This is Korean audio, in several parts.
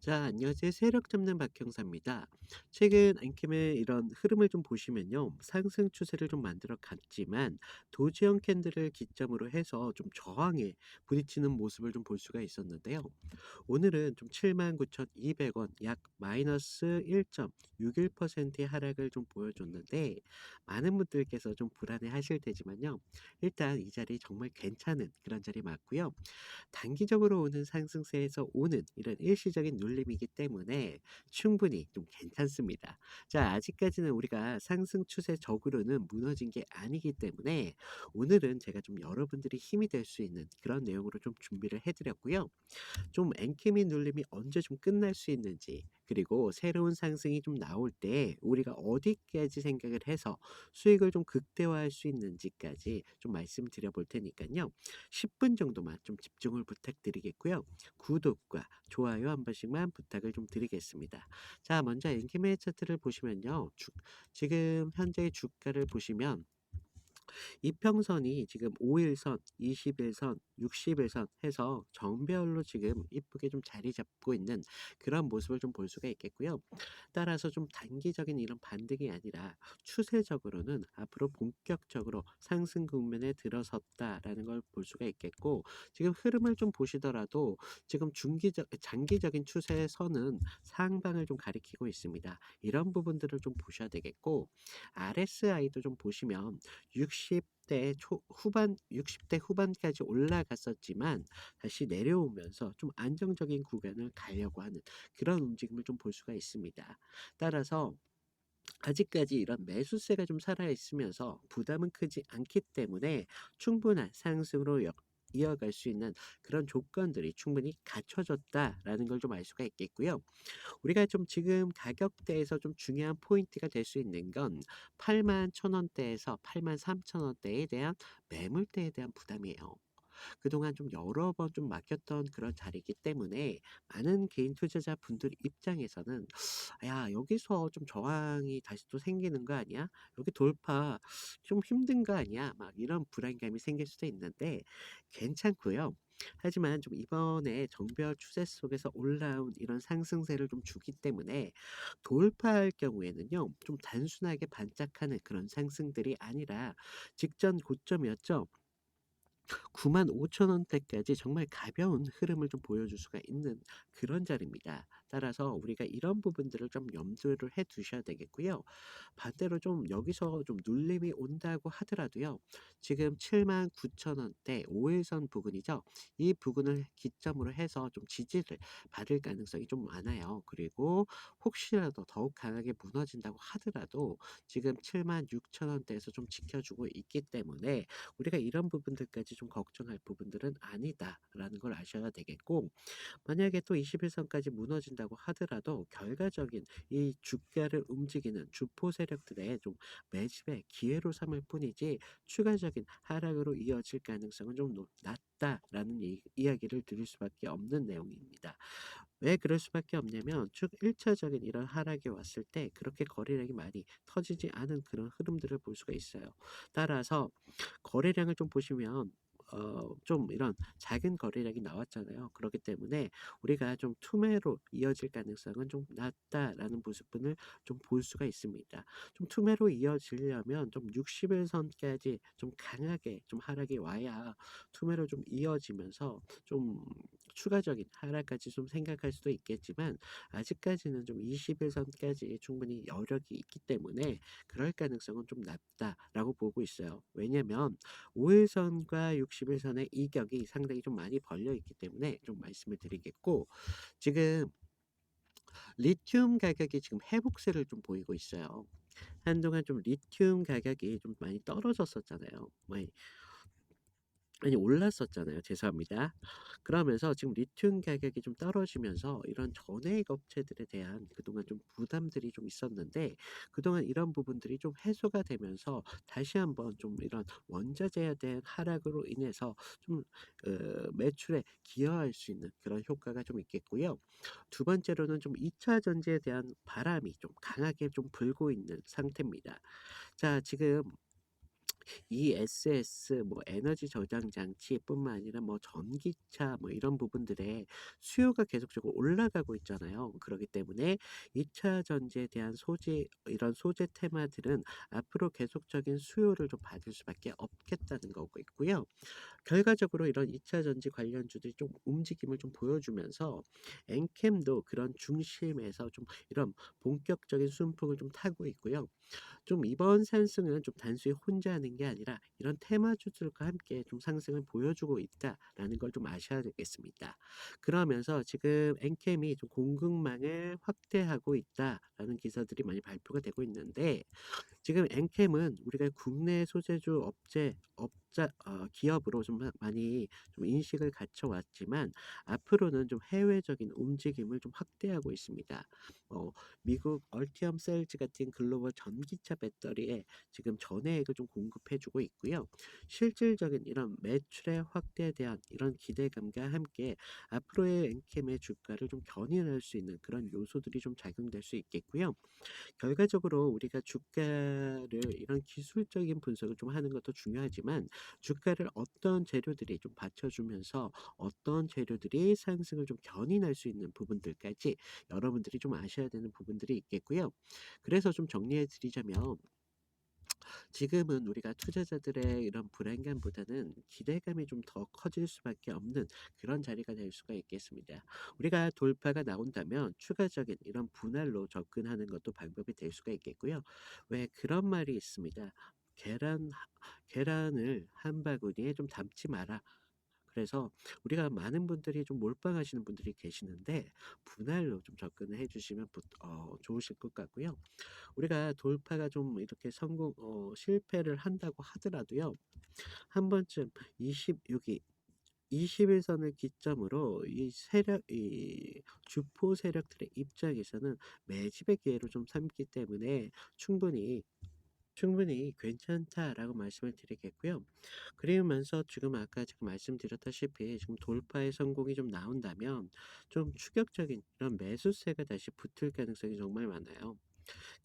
자, 안녕하세요. 세력 잡는 박형사입니다. 최근 안캠의 이런 흐름을 좀 보시면요. 상승 추세를 좀 만들어 갔지만 도지형 캔들을 기점으로 해서 좀 저항에 부딪히는 모습을 좀 볼 수가 있었는데요. 오늘은 좀 79,200원 약 마이너스 1.61%의 하락을 좀 보여줬는데 많은 분들께서 좀 불안해 하실 테지만요. 일단 이 자리 정말 괜찮은 그런 자리 맞고요. 단기적으로 오는 상승세에서 오는 이런 일시적인 눌림이기 때문에 충분히 좀 괜찮습니다. 자, 아직까지는 우리가 상승 추세적으로는 무너진 게 아니기 때문에 오늘은 제가 좀 여러분들이 힘이 될 수 있는 그런 내용으로 좀 준비를 해드렸고요. 좀 앵킴이 눌림이 언제 좀 끝날 수 있는지, 그리고 새로운 상승이 좀 나올 때 우리가 어디까지 생각을 해서 수익을 좀 극대화할 수 있는지까지 좀 말씀드려 볼 테니까요. 10분 정도만 좀 집중을 부탁드리겠고요. 구독과 좋아요 한 번씩만 부탁을 좀 드리겠습니다. 자, 먼저 앵킴의 차트를 보시면요. 지금 현재의 주가를 보시면 이평선이 지금 5일선, 20일선, 60일선 해서 정배열로 지금 이쁘게 좀 자리 잡고 있는 그런 모습을 좀 볼 수가 있겠고요. 따라서 좀 단기적인 이런 반등이 아니라 추세적으로는 앞으로 본격적으로 상승 국면에 들어섰다라는 걸 볼 수가 있겠고, 지금 흐름을 좀 보시더라도 지금 장기적인 추세선은 상방을 좀 가리키고 있습니다. 이런 부분들을 좀 보셔야 되겠고, RSI도 좀 보시면 60대 후반, 60대 후반까지 올라갔었지만 다시 내려오면서 좀 안정적인 구간을 가려고 하는 그런 움직임을 좀 볼 수가 있습니다. 따라서 아직까지 이런 매수세가 좀 살아있으면서 부담은 크지 않기 때문에 충분한 상승으로 이어갈 수 있는 그런 조건들이 충분히 갖춰졌다라는 걸 좀 알 수가 있겠고요. 우리가 좀 지금 가격대에서 좀 중요한 포인트가 될 수 있는 건 81,000원대에서 83,000원대에 대한 매물대에 대한 부담이에요. 그동안 좀 여러 번 좀 막혔던 그런 자리이기 때문에 많은 개인 투자자 분들 입장에서는 '야, 여기서 좀 저항이 다시 또 생기는 거 아니야? 여기 돌파 좀 힘든 거 아니야?' 막 이런 불안감이 생길 수도 있는데 괜찮고요. 하지만 좀 이번에 정배열 추세 속에서 올라온 이런 상승세를 좀 주기 때문에 돌파할 경우에는요. 좀 단순하게 반짝하는 그런 상승들이 아니라 직전 고점이었죠. 95,000원대까지 정말 가벼운 흐름을 좀 보여줄 수가 있는 그런 자리입니다. 따라서 우리가 이런 부분들을 좀 염두를 해 두셔야 되겠고요. 반대로 좀 여기서 좀 눌림이 온다고 하더라도요. 지금 79,000원대 5일선 부근이죠. 이 부근을 기점으로 해서 좀 지지를 받을 가능성이 좀 많아요. 그리고 혹시라도 더욱 강하게 무너진다고 하더라도 지금 76,000원대에서 좀 지켜주고 있기 때문에 우리가 이런 부분들까지 좀 걱정할 부분들은 아니다라는 걸 아셔야 되겠고, 만약에 또 21선까지 무너진다고 하더라도 결과적인 이 주가를 움직이는 주포 세력들의 좀 매집의 기회로 삼을 뿐이지 추가적인 하락으로 이어질 가능성은 좀 낮다라는 이야기를 드릴 수밖에 없는 내용입니다. 왜 그럴 수밖에 없냐면 쭉 1차적인 이런 하락이 왔을 때 그렇게 거래량이 많이 터지지 않은 그런 흐름들을 볼 수가 있어요. 따라서 거래량을 좀 보시면 좀 이런 작은 거래량이 나왔잖아요. 그렇기 때문에 우리가 좀 투매로 이어질 가능성은 좀 낮다라는 모습분을 좀 볼 수가 있습니다. 좀 투매로 이어지려면 좀 60일 선까지 좀 강하게 좀 하락이 와야 투매로 좀 이어지면서 좀 추가적인 하락까지 좀 생각할 수도 있겠지만 아직까지는 좀 20일 선까지 충분히 여력이 있기 때문에 그럴 가능성은 좀 낮다라고 보고 있어요. 왜냐면 5일선과 60일선의 이격이 상당히 좀 많이 벌려 있기 때문에 좀 말씀을 드리겠고, 지금 리튬 가격이 지금 회복세를 좀 보이고 있어요. 한동안 좀 리튬 가격이 좀 많이 떨어졌었잖아요. 많이 올랐었잖아요. 죄송합니다. 그러면서 지금 리튬 가격이 좀 떨어지면서 이런 전해액 업체들에 대한 그동안 좀 부담들이 좀 있었는데 그동안 이런 부분들이 좀 해소가 되면서 다시 한번 좀 이런 원자재에 대한 하락으로 인해서 좀 매출에 기여할 수 있는 그런 효과가 좀 있겠고요. 두 번째로는 좀 2차 전지에 대한 바람이 좀 강하게 좀 불고 있는 상태입니다. 자, 지금 ESS 뭐 에너지 저장 장치뿐만 아니라 뭐 전기차 뭐 이런 부분들의 수요가 계속적으로 올라가고 있잖아요. 그렇기 때문에 2차 전지에 대한 소재 이런 소재 테마들은 앞으로 계속적인 수요를 좀 받을 수밖에 없겠다는 거고 있고요. 결과적으로 이런 2차 전지 관련주들이 좀 움직임을 좀 보여주면서 엔캠도 그런 중심에서 좀 이런 본격적인 순풍을 좀 타고 있고요. 좀 이번 상승은 좀 단순히 혼자 하는 게 아니라 이런 테마주들과 함께 좀 상승을 보여주고 있다라는 걸 좀 아셔야 되겠습니다. 그러면서 지금 엔캠이 좀 공급망을 확대하고 있다라는 기사들이 많이 발표가 되고 있는데 지금 엔캠은 우리가 국내 소재주 기업으로 좀 많이 좀 인식을 갖춰 왔지만 앞으로는 좀 해외적인 움직임을 좀 확대하고 있습니다. 미국 얼티엄 셀즈 같은 글로벌 전기차 배터리에 지금 전해액을 좀 공급해 주고 있고요. 실질적인 이런 매출의 확대에 대한 이런 기대감과 함께 앞으로의 엔캠의 주가를 좀 견인할 수 있는 그런 요소들이 좀 작용될 수 있겠고요. 결과적으로 우리가 주가를 이런 기술적인 분석을 좀 하는 것도 중요하지만 주가를 어떤 재료들이 좀 받쳐주면서 어떤 재료들이 상승을 좀 견인할 수 있는 부분들까지 여러분들이 좀 아셔야 되는 부분들이 있겠고요. 그래서 좀 정리해 드리자면 지금은 우리가 투자자들의 이런 불안감보다는 기대감이 좀 더 커질 수밖에 없는 그런 자리가 될 수가 있겠습니다. 우리가 돌파가 나온다면 추가적인 이런 분할로 접근하는 것도 방법이 될 수가 있겠고요. 왜 그런 말이 있습니다. 계란을 한 바구니에 좀 담지 마라. 그래서 우리가 많은 분들이 좀 몰빵하시는 분들이 계시는데 분할로 좀 접근을 해주시면 좋으실 것 같고요. 우리가 돌파가 좀 이렇게 실패를 한다고 하더라도요. 한 번쯤 26이 21선을 기점으로 이 주포 세력들의 입장에서는 매집의 기회로 좀 삼기 때문에 충분히 괜찮다라고 말씀을 드리겠고요. 그러면서 지금 아까 지금 말씀드렸다시피 지금 돌파의 성공이 좀 나온다면 좀 추격적인 이런 매수세가 다시 붙을 가능성이 정말 많아요.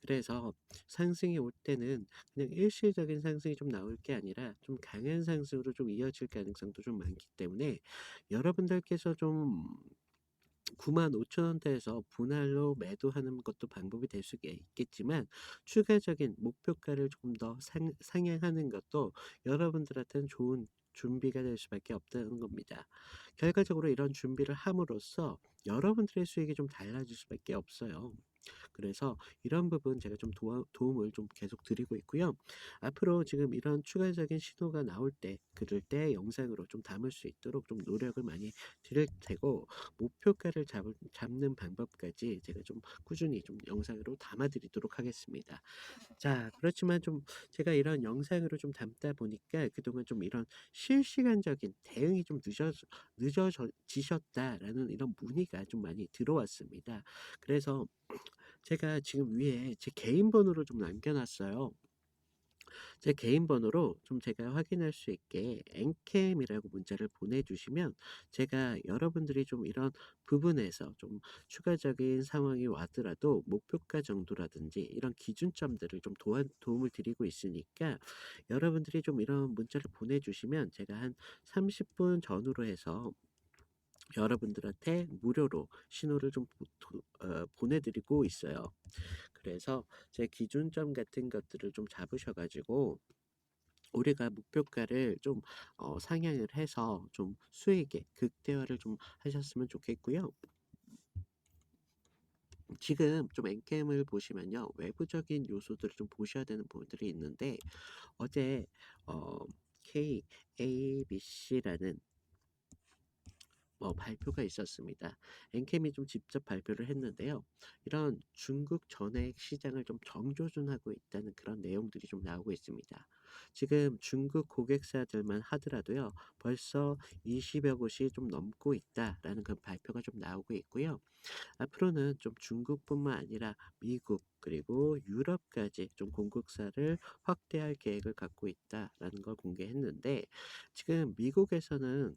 그래서 상승이 올 때는 그냥 일시적인 상승이 좀 나올 게 아니라 좀 강한 상승으로 좀 이어질 가능성도 좀 많기 때문에 여러분들께서 좀 95,000원대에서 분할로 매도하는 것도 방법이 될 수 있겠지만 추가적인 목표가를 조금 더 상향하는 것도 여러분들한테는 좋은 준비가 될 수밖에 없다는 겁니다. 결과적으로 이런 준비를 함으로써 여러분들의 수익이 좀 달라질 수밖에 없어요. 그래서 이런 부분 제가 좀 도움을 좀 계속 드리고 있고요. 앞으로 지금 이런 추가적인 신호가 나올 때 그럴 때 영상으로 좀 담을 수 있도록 좀 노력을 많이 드릴 테고 목표가를 잡는 방법까지 제가 좀 꾸준히 좀 영상으로 담아 드리도록 하겠습니다. 자, 그렇지만 좀 제가 이런 영상으로 좀 담다 보니까 그동안 좀 이런 실시간적인 대응이 좀 늦어지셨다라는 이런 문의가 좀 많이 들어왔습니다. 그래서 제가 지금 위에 제 개인 번호를 좀 남겨 놨어요. 제 개인 번호로 좀 제가 확인할 수 있게 엔캠이라고 문자를 보내주시면 제가 여러분들이 좀 이런 부분에서 좀 추가적인 상황이 왔더라도 목표가 정도라든지 이런 기준점들을 좀 도움을 드리고 있으니까 여러분들이 좀 이런 문자를 보내주시면 제가 한 30분 전후로 해서 여러분들한테 무료로 신호를 좀 보내드리고 있어요. 그래서 제 기준점 같은 것들을 좀 잡으셔 가지고 우리가 목표가를 좀 상향을 해서 좀 수익의 극대화를 좀 하셨으면 좋겠고요. 지금 좀 엔캠을 보시면요. 외부적인 요소들을 좀 보셔야 되는 부분들이 있는데 어제 어 KABC라는 발표가 있었습니다. 엔캠이 좀 직접 발표를 했는데요. 이런 중국 전액 시장을 좀 정조준하고 있다는 그런 내용들이 좀 나오고 있습니다. 지금 중국 고객사들만 하더라도요. 벌써 20여 곳이 좀 넘고 있다라는 그 발표가 좀 나오고 있고요. 앞으로는 좀 중국뿐만 아니라 미국 그리고 유럽까지 좀 공급사를 확대할 계획을 갖고 있다라는 걸 공개했는데 지금 미국에서는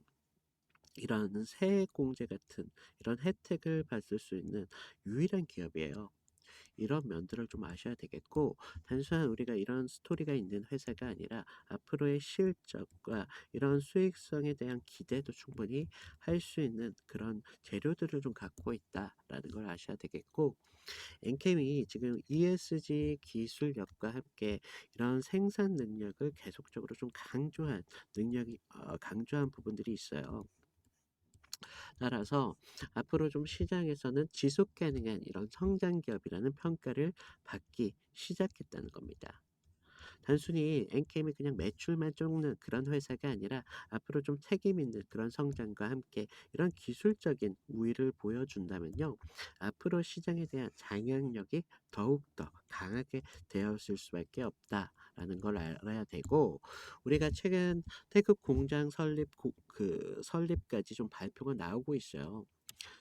이런 세액 공제 같은 이런 혜택을 받을 수 있는 유일한 기업이에요. 이런 면들을 좀 아셔야 되겠고, 단순한 우리가 이런 스토리가 있는 회사가 아니라 앞으로의 실적과 이런 수익성에 대한 기대도 충분히 할 수 있는 그런 재료들을 좀 갖고 있다라는 걸 아셔야 되겠고, 엔캠이 지금 ESG 기술력과 함께 이런 생산 능력을 계속적으로 좀 강조한 부분들이 있어요. 따라서 앞으로 좀 시장에서는 지속 가능한 이런 성장 기업이라는 평가를 받기 시작했다는 겁니다. 단순히 엔캠이 그냥 매출만 쫓는 그런 회사가 아니라 앞으로 좀 책임 있는 그런 성장과 함께 이런 기술적인 우위를 보여준다면요, 앞으로 시장에 대한 장악력이 더욱더 강하게 되었을 수밖에 없다라는 걸 알아야 되고, 우리가 최근 태국 공장 설립까지 좀 발표가 나오고 있어요.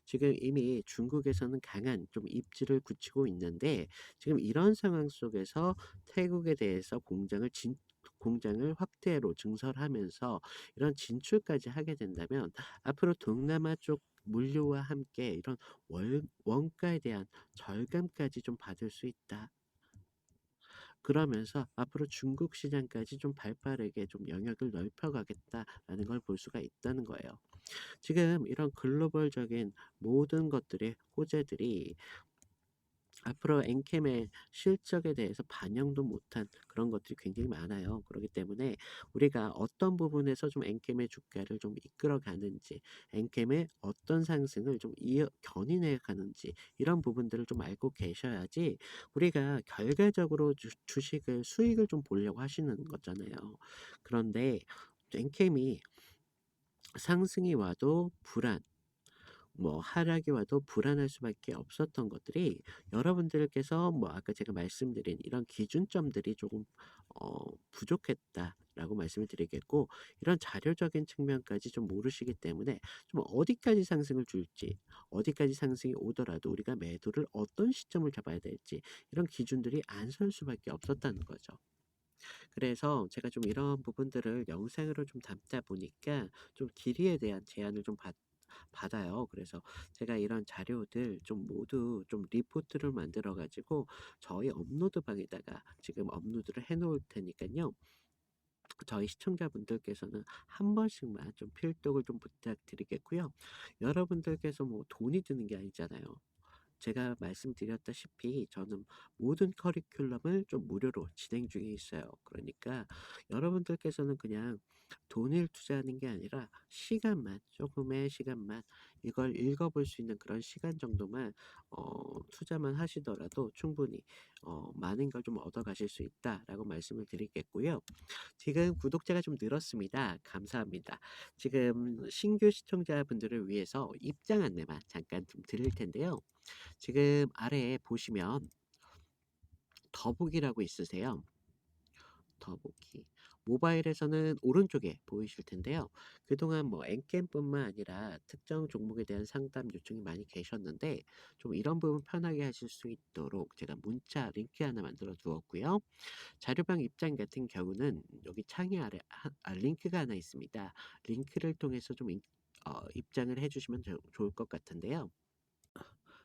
지금 이미 중국에서는 강한 좀 입지를 굳히고 있는데, 지금 이런 상황 속에서 태국에 대해서 공장을 확대로 증설하면서 이런 진출까지 하게 된다면 앞으로 동남아 쪽 물류와 함께 이런 원가에 대한 절감까지 좀 받을 수 있다. 그러면서 앞으로 중국 시장까지 좀 발빠르게 좀 영역을 넓혀가겠다라는 걸 볼 수가 있다는 거예요. 지금 이런 글로벌적인 모든 것들의 호재들이 앞으로 엔캠의 실적에 대해서 반영도 못한 그런 것들이 굉장히 많아요. 그렇기 때문에 우리가 어떤 부분에서 좀 엔캠의 주가를 좀 이끌어 가는지, 엔캠의 어떤 상승을 좀 견인해 가는지, 이런 부분들을 좀 알고 계셔야지 우리가 결과적으로 주식을 수익을 좀 보려고 하시는 거잖아요. 그런데 엔캠이 상승이 와도 하락이 와도 불안할 수밖에 없었던 것들이, 여러분들께서 아까 제가 말씀드린 이런 기준점들이 조금 부족했다라고 말씀을 드리겠고, 이런 자료적인 측면까지 좀 모르시기 때문에 좀 어디까지 상승을 줄지, 어디까지 상승이 오더라도 우리가 매도를 어떤 시점을 잡아야 될지, 이런 기준들이 안 설 수밖에 없었다는 거죠. 그래서 제가 좀 이런 부분들을 영상으로 좀 담다 보니까 좀 길이에 대한 제한을 좀 받아요. 그래서 제가 이런 자료들 좀 모두 좀 리포트를 만들어 가지고 저희 업로드 방에다가 지금 업로드를 해 놓을 테니까요, 저희 시청자분들께서는 한 번씩만 좀 필독을 좀 부탁드리겠고요. 여러분들께서 돈이 드는 게 아니잖아요. 제가 말씀드렸다시피 저는 모든 커리큘럼을 좀 무료로 진행 중에 있어요. 그러니까 여러분들께서는 그냥 돈을 투자하는 게 아니라 시간만, 조금의 시간만, 이걸 읽어볼 수 있는 그런 시간 정도만 투자만 하시더라도 충분히 많은 걸 좀 얻어가실 수 있다라고 말씀을 드리겠고요. 지금 구독자가 좀 늘었습니다. 감사합니다. 지금 신규 시청자분들을 위해서 입장 안내만 잠깐 좀 드릴 텐데요. 지금 아래에 보시면 더보기라고 있으세요. 더보기. 모바일에서는 오른쪽에 보이실 텐데요. 그동안 엔캠뿐만 아니라 특정 종목에 대한 상담 요청이 많이 계셨는데, 좀 이런 부분 편하게 하실 수 있도록 제가 문자 링크 하나 만들어 두었고요. 자료방 입장 같은 경우는 여기 창의 아래 링크가 하나 있습니다. 링크를 통해서 좀 입장을 해주시면 좋을 것 같은데요.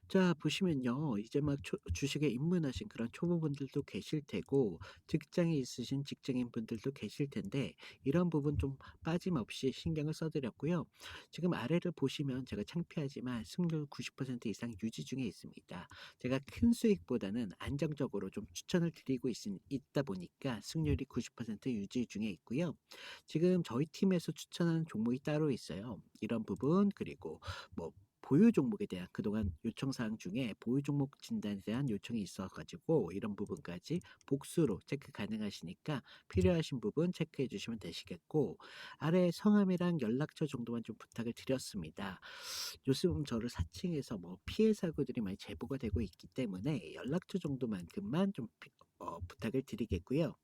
자, 보시면요, 이제 막 주식에 입문하신 그런 초보분들도 계실 테고, 직장에 있으신 직장인분들도 계실 텐데, 이런 부분 좀 빠짐없이 신경을 써드렸고요. 지금 아래를 보시면 제가 창피하지만 승률 90% 이상 유지 중에 있습니다. 제가 큰 수익보다는 안정적으로 좀 추천을 드리고 있다 보니까 승률이 90% 유지 중에 있고요. 지금 저희 팀에서 추천하는 종목이 따로 있어요. 이런 부분, 그리고 보유 종목에 대한 그동안 요청 사항 중에 보유 종목 진단에 대한 요청이 있어 가지고 이런 부분까지 복수로 체크 가능하시니까 필요하신 부분 체크해 주시면 되시겠고, 아래 성함이랑 연락처 정도만 좀 부탁을 드렸습니다. 요즘 저를 사칭해서 피해 사고들이 많이 제보가 되고 있기 때문에 연락처 정도만큼만 좀 부탁을 드리겠고요.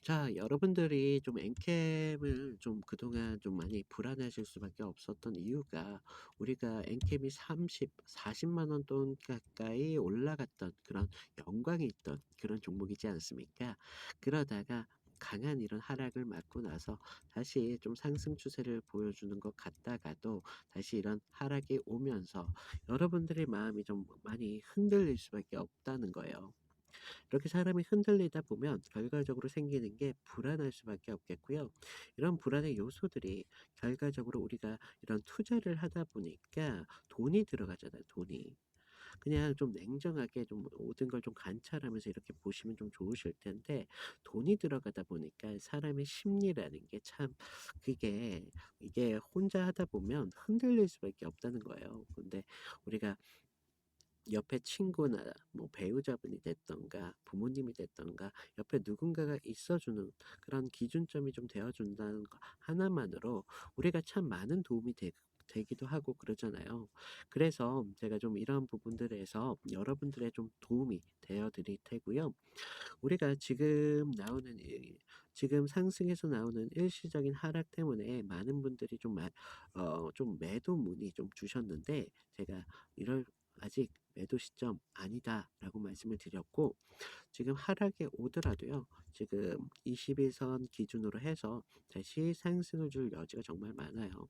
자, 여러분들이 좀 엔캠을 좀 그동안 좀 많이 불안해하실 수밖에 없었던 이유가, 우리가 엔캠이 40만 원 돈 가까이 올라갔던 그런 영광이 있던 그런 종목이지 않습니까? 그러다가 강한 이런 하락을 맞고 나서 다시 좀 상승 추세를 보여주는 것 같다가도 다시 이런 하락이 오면서 여러분들의 마음이 좀 많이 흔들릴 수밖에 없다는 거예요. 이렇게 사람이 흔들리다 보면 결과적으로 생기는 게 불안할 수밖에 없겠고요. 이런 불안의 요소들이 결과적으로 우리가 이런 투자를 하다 보니까 돈이 들어가잖아요, 돈이. 그냥 좀 냉정하게 좀 모든 걸 좀 관찰하면서 이렇게 보시면 좀 좋으실 텐데, 돈이 들어가다 보니까 사람의 심리라는 게 참, 그게 이게 혼자 하다 보면 흔들릴 수밖에 없다는 거예요. 근데 우리가 옆에 친구나 뭐 배우자분이 됐던가 부모님이 됐던가 옆에 누군가가 있어주는 그런 기준점이 좀 되어준다는 거 하나만으로 우리가 참 많은 도움이 되기도 하고 그러잖아요. 그래서 제가 좀 이런 부분들에서 여러분들의 좀 도움이 되어 드릴 테고요. 우리가 지금 상승해서 나오는 일시적인 하락 때문에 많은 분들이 좀 매도 문의 좀 주셨는데, 제가 이럴 아직 매도 시점 아니다라고 말씀을 드렸고, 지금 하락이 오더라도요. 지금 21선 기준으로 해서 다시 상승을 줄 여지가 정말 많아요.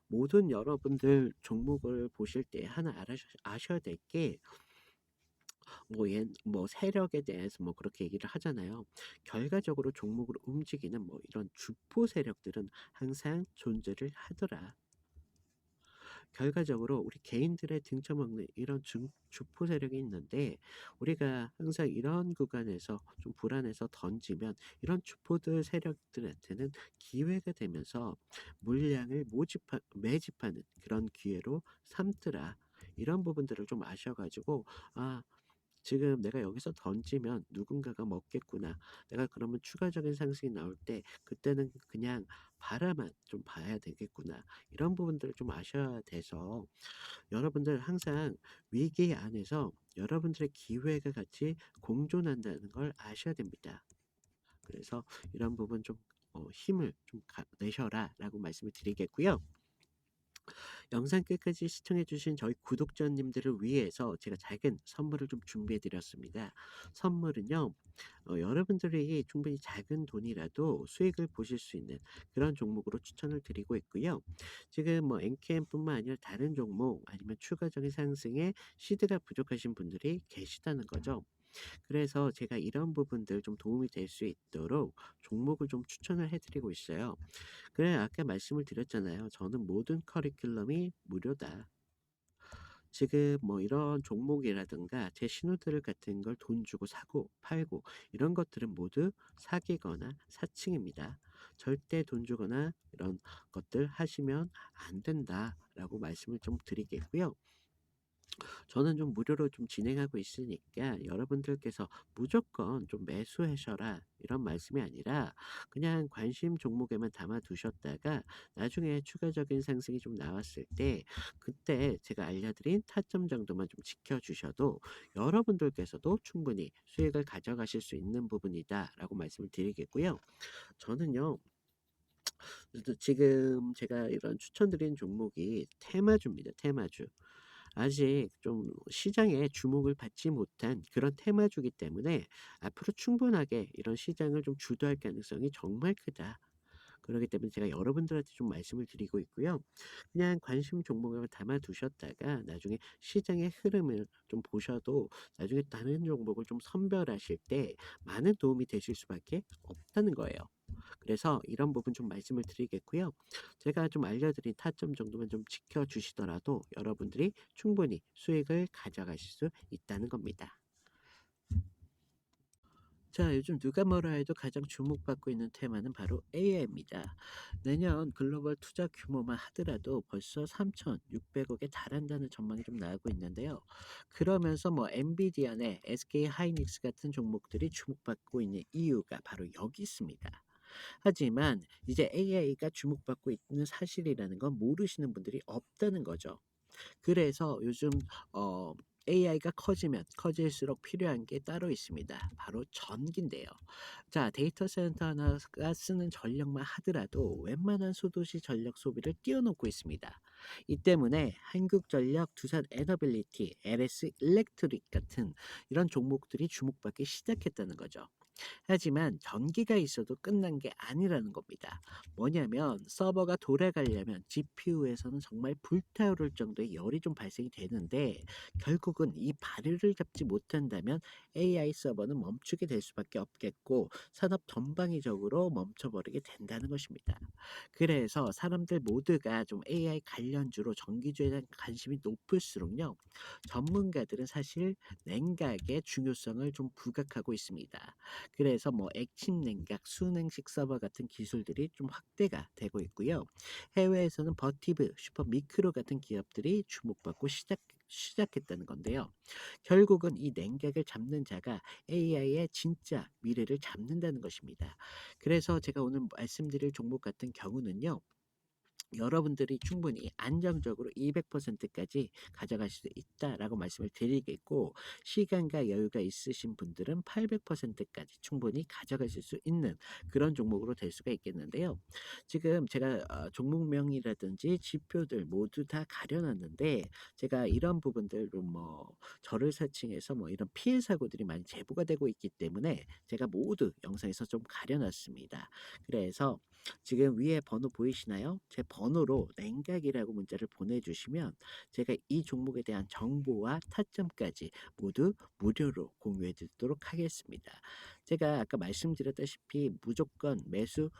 모든 여러분들 종목을 보실 때 하나 아셔야 될 게, 뭐 세력에 대해서 뭐 그렇게 얘기를 하잖아요. 결과적으로 종목을 움직이는 뭐 이런 주포 세력들은 항상 존재를 하더라. 결과적으로 우리 개인들의 등쳐먹는 이런 주포 세력이 있는데, 우리가 항상 이런 구간에서 좀 불안해서 던지면 이런 주포들 세력들한테는 기회가 되면서 물량을 매집하는 그런 기회로 삼더라. 이런 부분들을 좀 아셔가지고, 아, 지금 내가 여기서 던지면 누군가가 먹겠구나. 내가 그러면 추가적인 상승이 나올 때 그때는 그냥 바라만 좀 봐야 되겠구나. 이런 부분들을 좀 아셔야 돼서 여러분들 항상 위기 안에서 여러분들의 기회가 같이 공존한다는 걸 아셔야 됩니다. 그래서 이런 부분 좀 힘을 좀 내셔라라고 말씀을 드리겠고요. 영상 끝까지 시청해주신 저희 구독자님들을 위해서 제가 작은 선물을 좀 준비해드렸습니다. 선물은요, 여러분들이 충분히 작은 돈이라도 수익을 보실 수 있는 그런 종목으로 추천을 드리고 있고요. 지금 뭐 NKM뿐만 아니라 다른 종목 아니면 추가적인 상승에 시드가 부족하신 분들이 계시다는 거죠. 그래서 제가 이런 부분들 좀 도움이 될 수 있도록 종목을 좀 추천을 해드리고 있어요. 그래, 아까 말씀을 드렸잖아요. 저는 모든 커리큘럼이 무료다. 지금 뭐 이런 종목이라든가 제 신호들 같은 걸 돈 주고 사고 팔고 이런 것들은 모두 사기거나 사칭입니다. 절대 돈 주거나 이런 것들 하시면 안 된다라고 말씀을 좀 드리겠고요. 저는 좀 무료로 좀 진행하고 있으니까 여러분들께서 무조건 좀 매수하셔라 이런 말씀이 아니라, 그냥 관심 종목에만 담아 두셨다가 나중에 추가적인 상승이 좀 나왔을 때 그때 제가 알려드린 타점 정도만 좀 지켜주셔도 여러분들께서도 충분히 수익을 가져가실 수 있는 부분이다라고 말씀을 드리겠고요. 저는요, 지금 제가 이런 추천드린 종목이 테마주입니다. 테마주. 아직 좀 시장에 주목을 받지 못한 그런 테마주기 때문에 앞으로 충분하게 이런 시장을 좀 주도할 가능성이 정말 크다. 그렇기 때문에 제가 여러분들한테 좀 말씀을 드리고 있고요. 그냥 관심 종목을 담아 두셨다가 나중에 시장의 흐름을 좀 보셔도 나중에 다른 종목을 좀 선별하실 때 많은 도움이 되실 수밖에 없다는 거예요. 그래서 이런 부분 좀 말씀을 드리겠고요. 제가 좀 알려드린 타점 정도만 좀 지켜주시더라도 여러분들이 충분히 수익을 가져가실 수 있다는 겁니다. 자, 요즘 누가 뭐라 해도 가장 주목받고 있는 테마는 바로 AI입니다. 내년 글로벌 투자 규모만 하더라도 벌써 3,600억에 달한다는 전망이 좀 나오고 있는데요. 그러면서 뭐 엔비디아나 SK 하이닉스 같은 종목들이 주목받고 있는 이유가 바로 여기 있습니다. 하지만 이제 AI가 주목받고 있는 사실이라는 건 모르시는 분들이 없다는 거죠. 그래서 요즘 AI가 커지면 커질수록 필요한 게 따로 있습니다. 바로 전기인데요. 자, 데이터 센터 하나가 쓰는 전력만 하더라도 웬만한 소도시 전력 소비를 뛰어넘고 있습니다. 이 때문에 한국전력, 두산 에너빌리티, LS 일렉트릭 같은 이런 종목들이 주목받기 시작했다는 거죠. 하지만 전기가 있어도 끝난 게 아니라는 겁니다. 뭐냐면 서버가 돌아가려면 GPU에서는 정말 불타오를 정도의 열이 좀 발생이 되는데 결국은 이 발효를 잡지 못한다면 AI 서버는 멈추게 될 수밖에 없겠고 산업 전방위적으로 멈춰버리게 된다는 것입니다. 그래서 사람들 모두가 좀 AI 관련주로 전기주에 대한 관심이 높을수록요. 전문가들은 사실 냉각의 중요성을 좀 부각하고 있습니다. 그래서 뭐 액침 냉각, 수냉식 서버 같은 기술들이 좀 확대가 되고 있고요. 해외에서는 버티브, 슈퍼미크로 같은 기업들이 주목받고 시작했다는 건데요. 결국은 이 냉각을 잡는 자가 AI의 진짜 미래를 잡는다는 것입니다. 그래서 제가 오늘 말씀드릴 종목 같은 경우는요. 여러분들이 충분히 안정적으로 200%까지 가져갈 수 있다라고 말씀을 드리겠고 시간과 여유가 있으신 분들은 800%까지 충분히 가져가실 수 있는 그런 종목으로 될 수가 있겠는데요. 지금 제가 종목명이라든지 지표들 모두 다 가려놨는데 제가 이런 부분들로 뭐 저를 사칭해서 뭐 이런 피해 사고들이 많이 제보가 되고 있기 때문에 제가 모두 영상에서 좀 가려놨습니다. 그래서 지금 위에 번호 보이시나요? 제 번호로 냉각이라고 문자를 보내주시면 제가 이 종목에 대한 정보와 타점까지 모두 무료로 공유해 드리도록 하겠습니다. 제가 아까 말씀드렸다시피 무조건 매수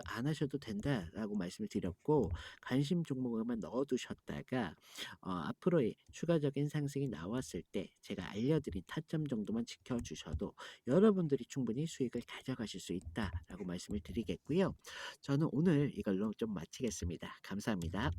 안 하셔도 된다라고 말씀을 드렸고 관심 종목만 넣어두셨다가 앞으로의 추가적인 상승이 나왔을 때 제가 알려드린 타점 정도만 지켜주셔도 여러분들이 충분히 수익을 가져가실 수 있다라고 말씀을 드리겠고요. 저는 오늘 이걸로 좀 마치겠습니다. 감사합니다.